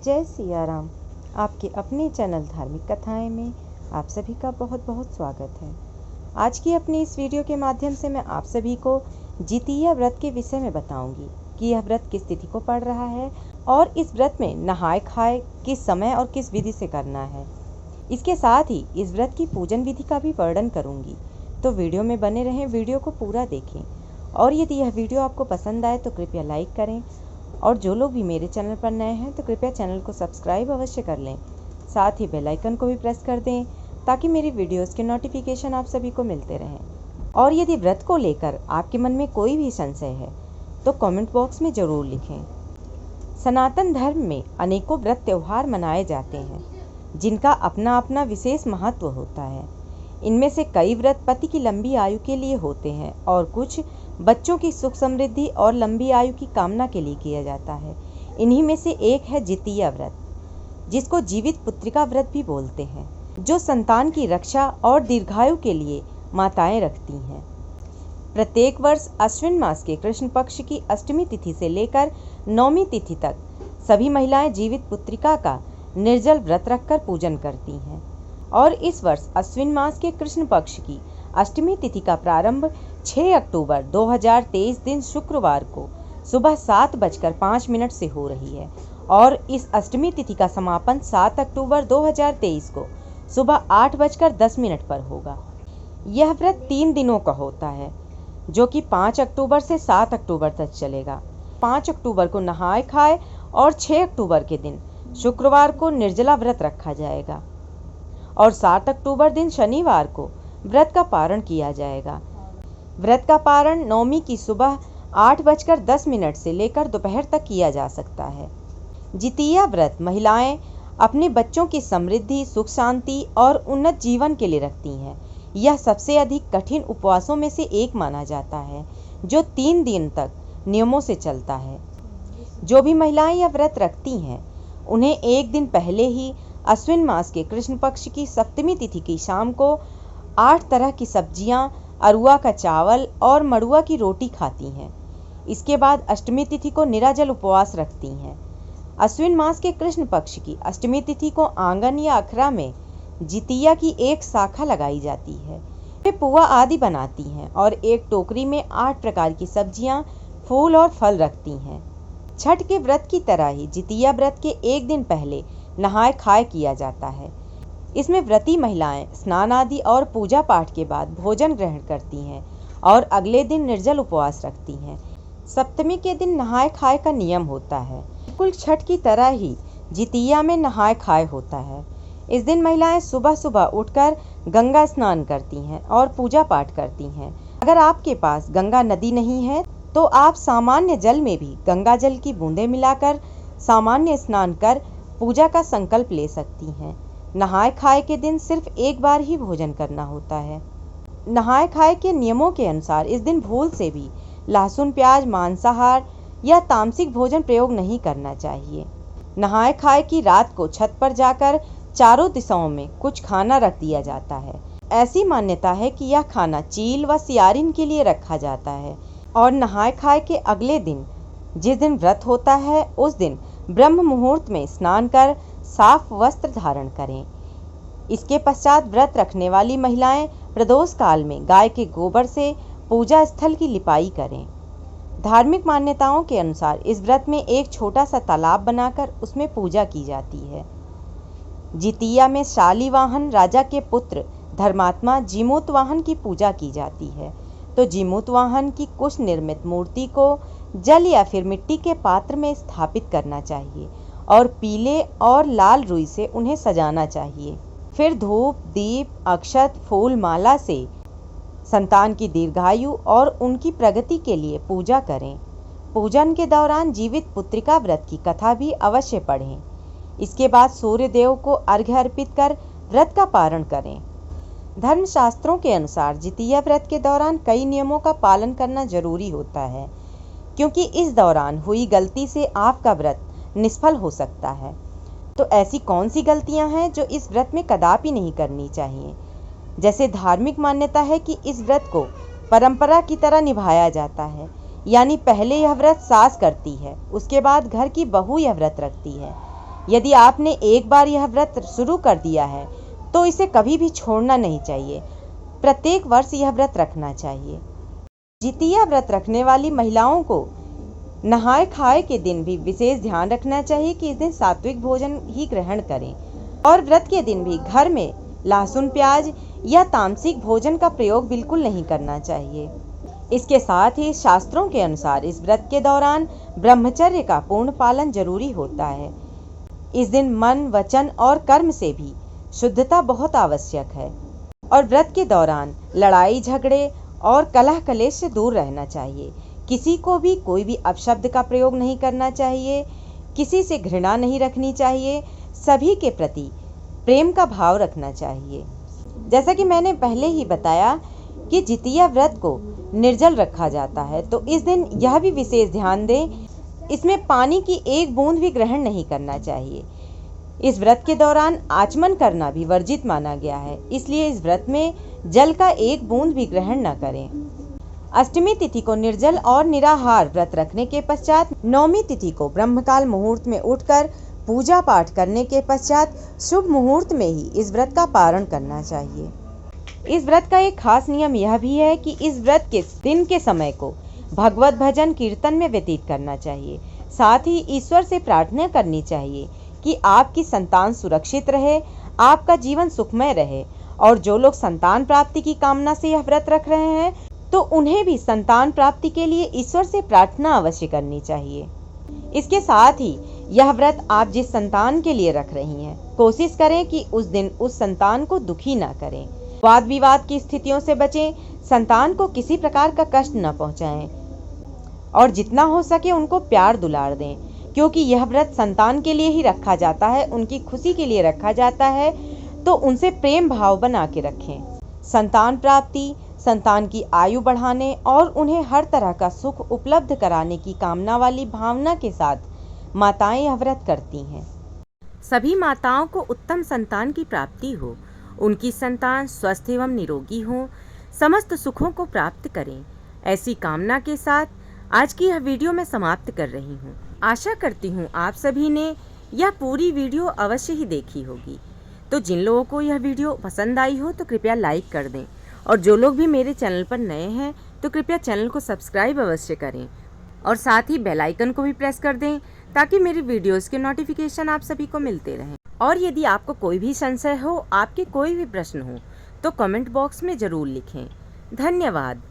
जय सिया राम। आपके अपने चैनल धार्मिक कथाएं में आप सभी का बहुत बहुत स्वागत है। आज की अपनी इस वीडियो के माध्यम से मैं आप सभी को जितिया व्रत के विषय में बताऊंगी कि यह व्रत किस तिथि को पड़ रहा है और इस व्रत में नहाए खाए किस समय और किस विधि से करना है। इसके साथ ही इस व्रत की पूजन विधि का भी वर्णन करूंगी, तो वीडियो में बने रहें, वीडियो को पूरा देखें। और यदि यह वीडियो आपको पसंद आए तो कृपया लाइक करें, और जो लोग भी मेरे चैनल पर नए हैं तो कृपया चैनल को सब्सक्राइब अवश्य कर लें। साथ ही बेल आइकन को भी प्रेस कर दें ताकि मेरी वीडियोस के नोटिफिकेशन आप सभी को मिलते रहें। और यदि व्रत को लेकर आपके मन में कोई भी संशय है तो कमेंट बॉक्स में ज़रूर लिखें। सनातन धर्म में अनेकों व्रत त्यौहार मनाए जाते हैं जिनका अपना अपना विशेष महत्व होता है। इनमें से कई व्रत पति की लंबी आयु के लिए होते हैं और कुछ बच्चों की सुख समृद्धि और लंबी आयु की कामना के लिए किया जाता है। इन्हीं में से एक है जितिया व्रत, जिसको जीवित पुत्रिका व्रत भी बोलते हैं, जो संतान की रक्षा और दीर्घायु के लिए माताएं रखती हैं। प्रत्येक वर्ष अश्विन मास के कृष्ण पक्ष की अष्टमी तिथि से लेकर नौमी तिथि तक सभी महिलाएं जीवित पुत्रिका का निर्जल व्रत रखकर पूजन करती हैं। और इस वर्ष अश्विन मास के कृष्ण पक्ष की अष्टमी तिथि का प्रारंभ 6 अक्टूबर 2023 दिन शुक्रवार को सुबह 7:05 से हो रही है और इस अष्टमी तिथि का समापन 7 अक्टूबर 2023 को सुबह 8:10 पर होगा। यह व्रत 3 दिनों का होता है, जो कि 5 अक्टूबर से 7 अक्टूबर तक चलेगा। 5 अक्टूबर को नहाए खाए और 6 अक्टूबर के दिन शुक्रवार को निर्जला व्रत रखा जाएगा और 7 अक्टूबर दिन शनिवार को व्रत का पारण किया जाएगा। व्रत का पारण नौमी की सुबह 8:10 से लेकर दोपहर तक किया जा सकता है। जितिया व्रत महिलाएं अपने बच्चों की समृद्धि, सुख शांति और उन्नत जीवन के लिए रखती हैं। यह सबसे अधिक कठिन उपवासों में से एक माना जाता है, जो 3 दिन तक नियमों से चलता है। जो भी महिलाएं यह व्रत रखती हैं उन्हें एक दिन पहले ही अश्विन मास के कृष्ण पक्ष की सप्तमी तिथि की शाम को 8 तरह की सब्जियां, अरुआ का चावल और मड़ुआ की रोटी खाती हैं। इसके बाद अष्टमी तिथि को निराजल उपवास रखती हैं। अश्विन मास के कृष्ण पक्ष की अष्टमी तिथि को आंगन या अखरा में जितिया की एक शाखा लगाई जाती है। वे पुआ आदि बनाती हैं और एक टोकरी में 8 प्रकार की सब्जियां, फूल और फल रखती हैं। छठ के व्रत की तरह ही जितिया व्रत के एक दिन पहले नहाए खाए किया जाता है। इसमें व्रती महिलाएं स्नान आदि और पूजा पाठ के बाद भोजन ग्रहण करती हैं और अगले दिन निर्जल उपवास रखती हैं। सप्तमी के दिन नहाए खाए का नियम होता है। बिल्कुल छठ की तरह ही जितिया में नहाए खाए होता है। इस दिन महिलाएं सुबह सुबह उठकर गंगा स्नान करती हैं और पूजा पाठ करती हैं। अगर आपके पास गंगा नदी नहीं है तो आप सामान्य जल में भी गंगा जल की बूंदें मिलाकर सामान्य स्नान कर पूजा का संकल्प ले सकती हैं। नहाए खाए के दिन सिर्फ एक बार ही भोजन करना होता है। नहाए खाए के नियमों के अनुसार इस दिन भूल से भी लहसुन, प्याज, मांसाहार या तामसिक भोजन प्रयोग नहीं करना चाहिए। नहाए खाए की रात को छत पर जाकर चारों दिशाओं में कुछ खाना रख दिया जाता है। ऐसी मान्यता है कि यह खाना चील व सियारिन के लिए रखा जाता है। और नहाए खाए के अगले दिन, जिस दिन व्रत होता है, उस दिन ब्रह्म मुहूर्त में स्नान कर साफ वस्त्र धारण करें। इसके पश्चात व्रत रखने वाली महिलाएं प्रदोष काल में गाय के गोबर से पूजा स्थल की लिपाई करें। धार्मिक मान्यताओं के अनुसार इस व्रत में एक छोटा सा तालाब बनाकर उसमें पूजा की जाती है। जितिया में शालीवाहन राजा के पुत्र धर्मात्मा जीमूतवाहन की पूजा की जाती है। तो जीमूतवाहन की कुश निर्मित मूर्ति को जल या फिर मिट्टी के पात्र में स्थापित करना चाहिए और पीले और लाल रुई से उन्हें सजाना चाहिए। फिर धूप, दीप, अक्षत, फूल माला से संतान की दीर्घायु और उनकी प्रगति के लिए पूजा करें। पूजन के दौरान जीवित पुत्रिका व्रत की कथा भी अवश्य पढ़ें। इसके बाद सूर्य देव को अर्घ्य अर्पित कर व्रत का पारण करें। धर्मशास्त्रों के अनुसार जितिया व्रत के दौरान कई नियमों का पालन करना जरूरी होता है, क्योंकि इस दौरान हुई गलती से आपका व्रत निष्फल हो सकता है। तो ऐसी कौन सी गलतियां हैं जो इस व्रत में कदापि नहीं करनी चाहिए? जैसे धार्मिक मान्यता है कि इस व्रत को परंपरा की तरह निभाया जाता है, यानी पहले यह व्रत सास करती है, उसके बाद घर की बहू यह व्रत रखती है। यदि आपने एक बार यह व्रत शुरू कर दिया है तो इसे कभी भी छोड़ना नहीं चाहिए। प्रत्येक वर्ष यह व्रत रखना चाहिए। जितिया व्रत रखने वाली महिलाओं को नहाए खाए के दिन भी विशेष ध्यान रखना चाहिए कि इस दिन सात्विक भोजन ही ग्रहण करें और व्रत के दिन भी घर में लहसुन प्याज या तामसिक भोजन का प्रयोग बिल्कुल नहीं करना चाहिए। इसके साथ ही शास्त्रों के अनुसार इस व्रत के दौरान ब्रह्मचर्य का पूर्ण पालन जरूरी होता है। इस दिन मन, वचन और कर्म से भी शुद्धता बहुत आवश्यक है और व्रत के दौरान लड़ाई झगड़े और कलह कलेश से दूर रहना चाहिए। किसी को भी कोई भी अपशब्द का प्रयोग नहीं करना चाहिए, किसी से घृणा नहीं रखनी चाहिए, सभी के प्रति प्रेम का भाव रखना चाहिए। जैसा कि मैंने पहले ही बताया कि जितिया व्रत को निर्जल रखा जाता है, तो इस दिन यह भी विशेष ध्यान दें, इसमें पानी की एक बूंद भी ग्रहण नहीं करना चाहिए। इस व्रत के दौरान आचमन करना भी वर्जित माना गया है, इसलिए इस व्रत में जल का एक बूंद भी ग्रहण न करें। अष्टमी तिथि को निर्जल और निराहार व्रत रखने के पश्चात नवमी तिथि को ब्रह्मकाल मुहूर्त में उठकर पूजा पाठ करने के पश्चात शुभ मुहूर्त में ही इस व्रत का पारण करना चाहिए। इस व्रत का एक खास नियम यह भी है कि इस व्रत के दिन के समय को भगवत भजन कीर्तन में व्यतीत करना चाहिए। साथ ही ईश्वर से प्रार्थना करनी चाहिए कि आपकी संतान सुरक्षित रहे, आपका जीवन सुखमय रहे और जो लोग संतान प्राप्ति की कामना से यह व्रत रख रहे हैं तो उन्हें भी संतान प्राप्ति के लिए ईश्वर से प्रार्थना अवश्य करनी चाहिए। इसके साथ ही यह व्रत आप जिस संतान के लिए रख रही हैं, कोशिश करें कि उस दिन उस संतान को दुखी ना करें, वाद विवाद की स्थितियों से बचें, संतान को किसी प्रकार का कष्ट न पहुंचाएं और जितना हो सके उनको प्यार दुलार दें, क्योंकि यह व्रत संतान के लिए ही रखा जाता है, उनकी खुशी के लिए रखा जाता है, तो उनसे प्रेम भाव बना के रखें। संतान प्राप्ति, संतान की आयु बढ़ाने और उन्हें हर तरह का सुख उपलब्ध कराने की कामना वाली भावना के साथ माताएं यह व्रत करती हैं। सभी माताओं को उत्तम संतान की प्राप्ति हो, उनकी संतान स्वस्थ एवं निरोगी हो, समस्त सुखों को प्राप्त करें, ऐसी कामना के साथ आज की यह वीडियो मैं समाप्त कर रही हूँ। आशा करती हूँ आप सभी ने यह पूरी वीडियो अवश्य ही देखी होगी। तो जिन लोगों को यह वीडियो पसंद आई हो तो कृपया लाइक कर दें और जो लोग भी मेरे चैनल पर नए हैं तो कृपया चैनल को सब्सक्राइब अवश्य करें और साथ ही बेल आइकन को भी प्रेस कर दें ताकि मेरी वीडियोस के नोटिफिकेशन आप सभी को मिलते रहें। और यदि आपको कोई भी संशय हो, आपके कोई भी प्रश्न हो तो कमेंट बॉक्स में ज़रूर लिखें। धन्यवाद।